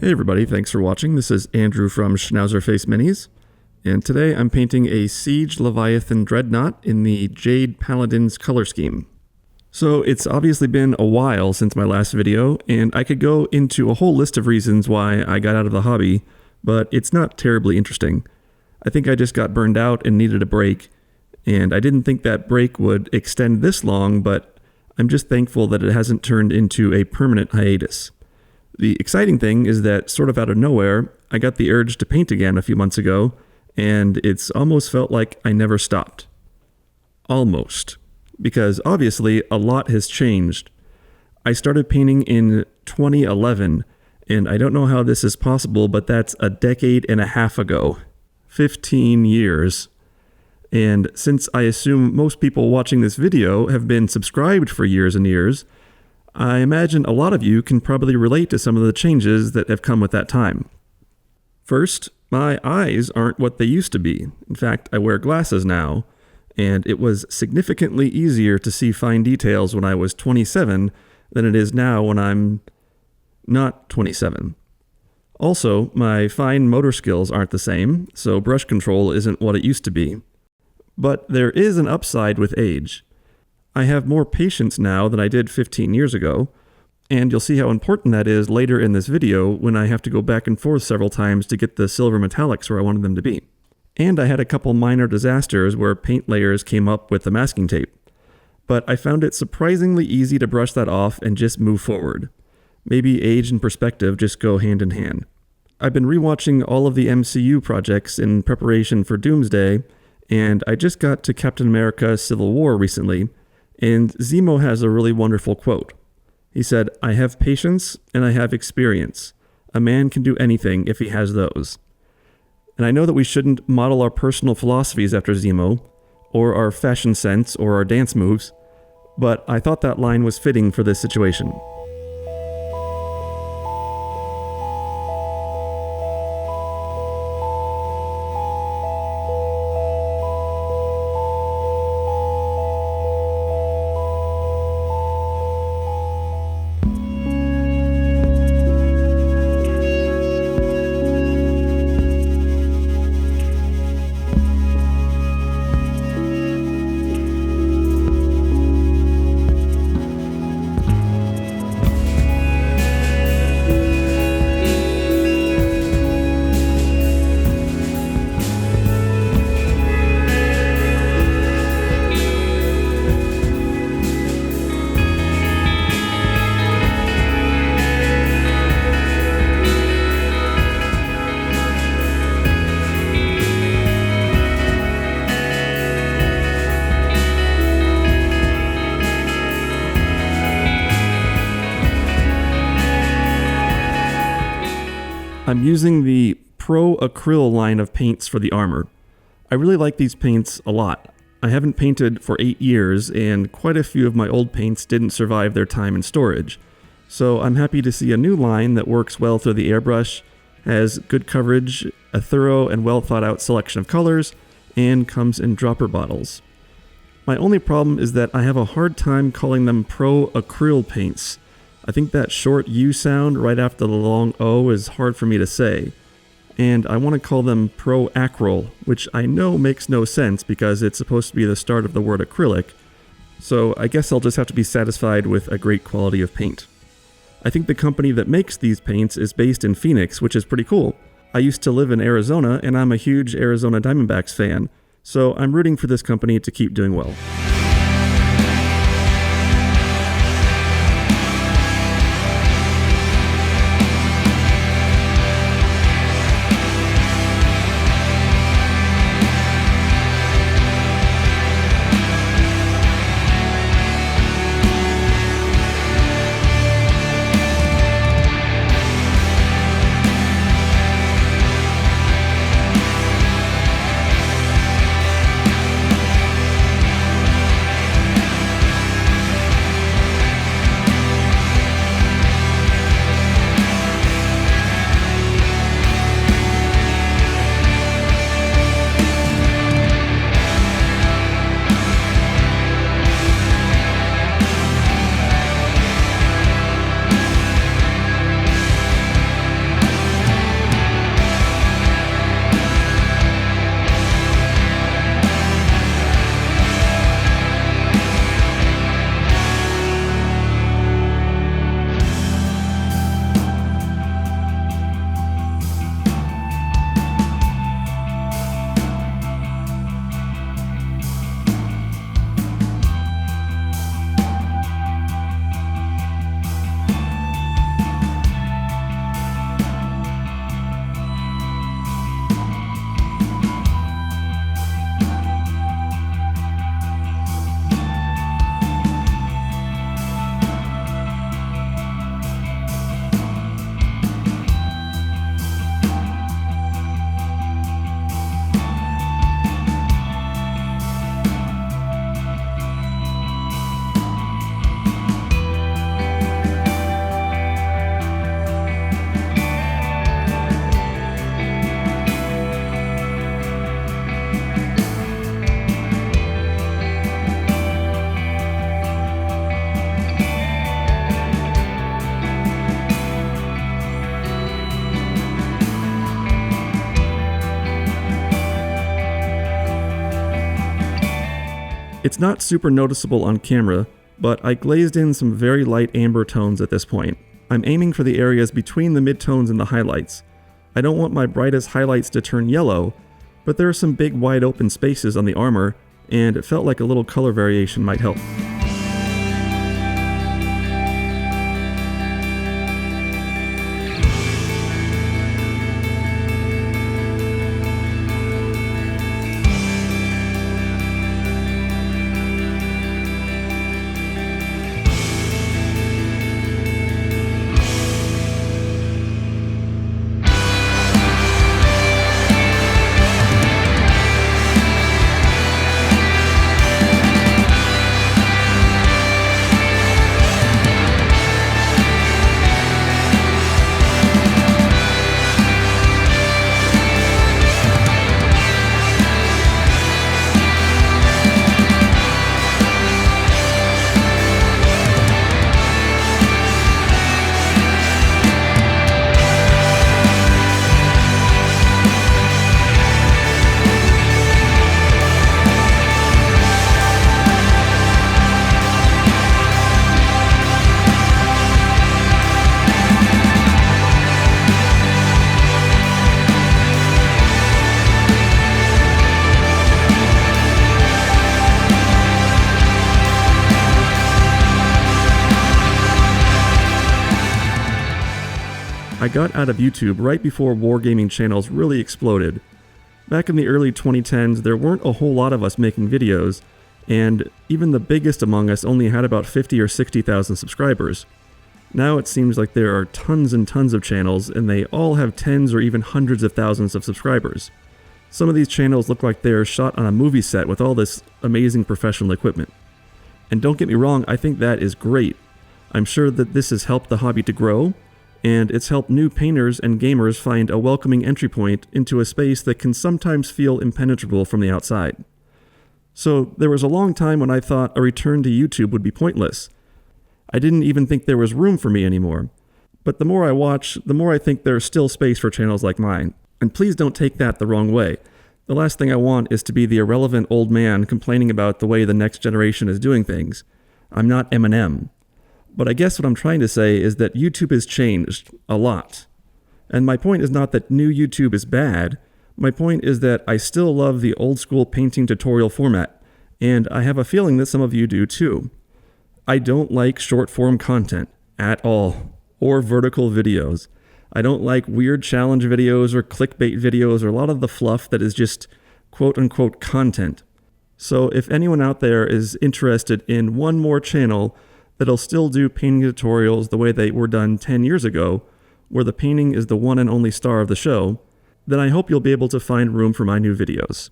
Hey everybody, thanks for watching. This is Andrew from Schnauzerface Minis, and today I'm painting a Siege Leviathan Dreadnought in the Jade Paladins color scheme. So it's obviously been a while since my last video, and I could go into a whole list of reasons why I got out of the hobby, but it's not terribly interesting. I think I just got burned out and needed a break, and I didn't think that break would extend this long, but I'm just thankful that it hasn't turned into a permanent hiatus. The exciting thing is that, sort of out of nowhere, I got the urge to paint again a few months ago, and it's almost felt like I never stopped. Almost. Because obviously, a lot has changed. I started painting in 2011, and I don't know how this is possible, but that's a decade and a half ago. 15 years. And since I assume most people watching this video have been subscribed for years and years, I imagine a lot of you can probably relate to some of the changes that have come with that time. First, my eyes aren't what they used to be. In fact, I wear glasses now, and it was significantly easier to see fine details when I was 27 than it is now when I'm not 27. Also, my fine motor skills aren't the same, so brush control isn't what it used to be. But there is an upside with age. I have more patience now than I did 15 years ago, and you'll see how important that is later in this video when I have to go back and forth several times to get the silver metallics where I wanted them to be. And I had a couple minor disasters where paint layers came up with the masking tape. But I found it surprisingly easy to brush that off and just move forward. Maybe age and perspective just go hand in hand. I've been rewatching all of the MCU projects in preparation for Doomsday, and I just got to Captain America Civil War recently, and Zemo has a really wonderful quote. He said, "I have patience and I have experience. A man can do anything if he has those." And I know that we shouldn't model our personal philosophies after Zemo, or our fashion sense, or our dance moves, but I thought that line was fitting for this situation. I'm using the Pro Acryl line of paints for the armor. I really like these paints a lot. I haven't painted for 8 years, and quite a few of my old paints didn't survive their time in storage. So I'm happy to see a new line that works well through the airbrush, has good coverage, a thorough and well thought out selection of colors, and comes in dropper bottles. My only problem is that I have a hard time calling them Pro Acryl paints. I think that short U sound right after the long O is hard for me to say. And I want to call them Pro Acryl, which I know makes no sense because it's supposed to be the start of the word acrylic, so I guess I'll just have to be satisfied with a great quality of paint. I think the company that makes these paints is based in Phoenix, which is pretty cool. I used to live in Arizona, and I'm a huge Arizona Diamondbacks fan, so I'm rooting for this company to keep doing well. It's not super noticeable on camera, but I glazed in some very light amber tones at this point. I'm aiming for the areas between the midtones and the highlights. I don't want my brightest highlights to turn yellow, but there are some big wide open spaces on the armor, and it felt like a little color variation might help. I got out of YouTube right before wargaming channels really exploded. Back in the early 2010s, there weren't a whole lot of us making videos, and even the biggest among us only had about 50 or 60,000 subscribers. Now it seems like there are tons and tons of channels, and they all have tens or even hundreds of thousands of subscribers. Some of these channels look like they're shot on a movie set with all this amazing professional equipment. And don't get me wrong, I think that is great. I'm sure that this has helped the hobby to grow, and it's helped new painters and gamers find a welcoming entry point into a space that can sometimes feel impenetrable from the outside. So there was a long time when I thought a return to YouTube would be pointless. I didn't even think there was room for me anymore. But the more I watch, the more I think there's still space for channels like mine. And please don't take that the wrong way. The last thing I want is to be the irrelevant old man complaining about the way the next generation is doing things. I'm not Eminem. But I guess what I'm trying to say is that YouTube has changed a lot. And my point is not that new YouTube is bad. My point is that I still love the old school painting tutorial format, and I have a feeling that some of you do too. I don't like short form content at all, or vertical videos. I don't like weird challenge videos or clickbait videos or a lot of the fluff that is just quote unquote content. So if anyone out there is interested in one more channel that'll still do painting tutorials the way they were done 10 years ago, where the painting is the one and only star of the show, then I hope you'll be able to find room for my new videos.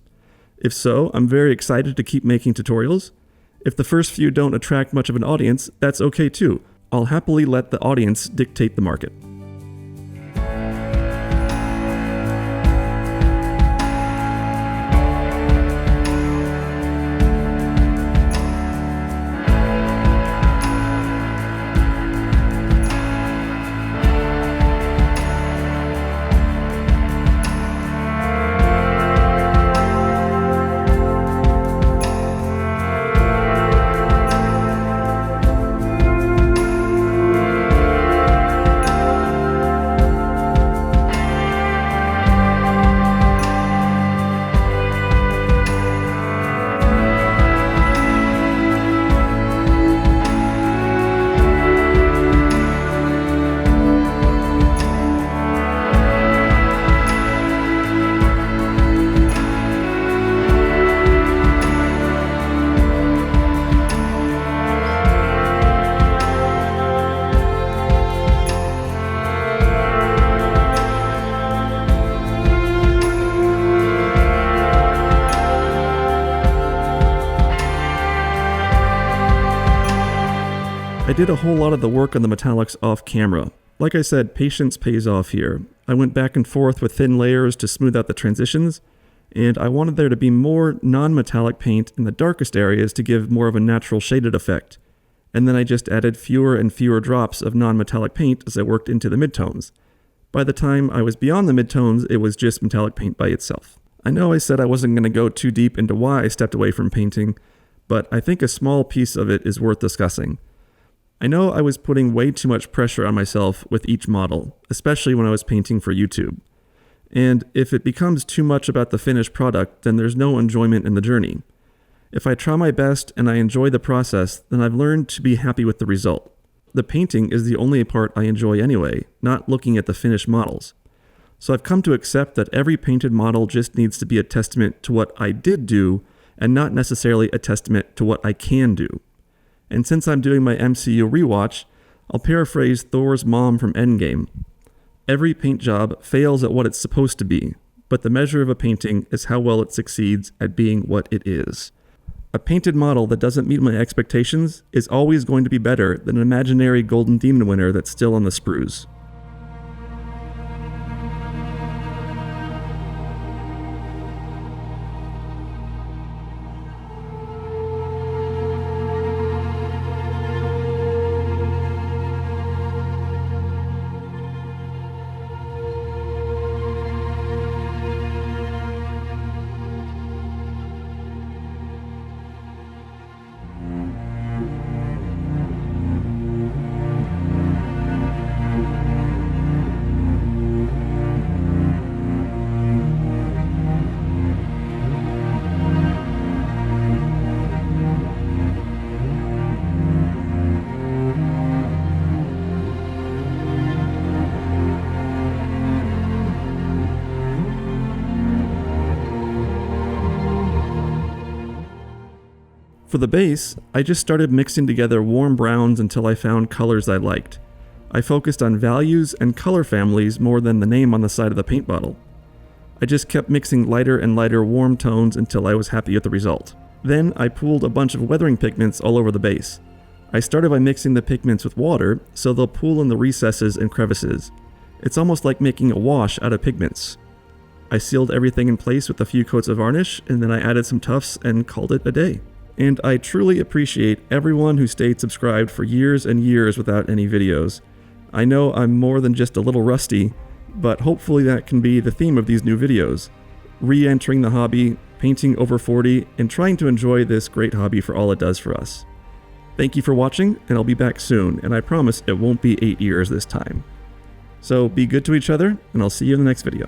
If so, I'm very excited to keep making tutorials. If the first few don't attract much of an audience, that's okay too. I'll happily let the audience dictate the market. I did a whole lot of the work on the metallics off camera. Like I said, patience pays off here. I went back and forth with thin layers to smooth out the transitions, and I wanted there to be more non-metallic paint in the darkest areas to give more of a natural shaded effect. And then I just added fewer and fewer drops of non-metallic paint as I worked into the midtones. By the time I was beyond the midtones, it was just metallic paint by itself. I know I said I wasn't going to go too deep into why I stepped away from painting, but I think a small piece of it is worth discussing. I know I was putting way too much pressure on myself with each model, especially when I was painting for YouTube. And if it becomes too much about the finished product, then there's no enjoyment in the journey. If I try my best and I enjoy the process, then I've learned to be happy with the result. The painting is the only part I enjoy anyway, not looking at the finished models. So I've come to accept that every painted model just needs to be a testament to what I did do, and not necessarily a testament to what I can do. And since I'm doing my MCU rewatch, I'll paraphrase Thor's mom from Endgame. Every paint job fails at what it's supposed to be, but the measure of a painting is how well it succeeds at being what it is. A painted model that doesn't meet my expectations is always going to be better than an imaginary Golden Demon winner that's still on the sprues. For the base, I just started mixing together warm browns until I found colors I liked. I focused on values and color families more than the name on the side of the paint bottle. I just kept mixing lighter and lighter warm tones until I was happy with the result. Then I pooled a bunch of weathering pigments all over the base. I started by mixing the pigments with water, so they'll pool in the recesses and crevices. It's almost like making a wash out of pigments. I sealed everything in place with a few coats of varnish, and then I added some tufts and called it a day. And I truly appreciate everyone who stayed subscribed for years and years without any videos. I know I'm more than just a little rusty, but hopefully that can be the theme of these new videos. Re-entering the hobby, painting over 40, and trying to enjoy this great hobby for all it does for us. Thank you for watching, and I'll be back soon, and I promise it won't be 8 years this time. So be good to each other, and I'll see you in the next video.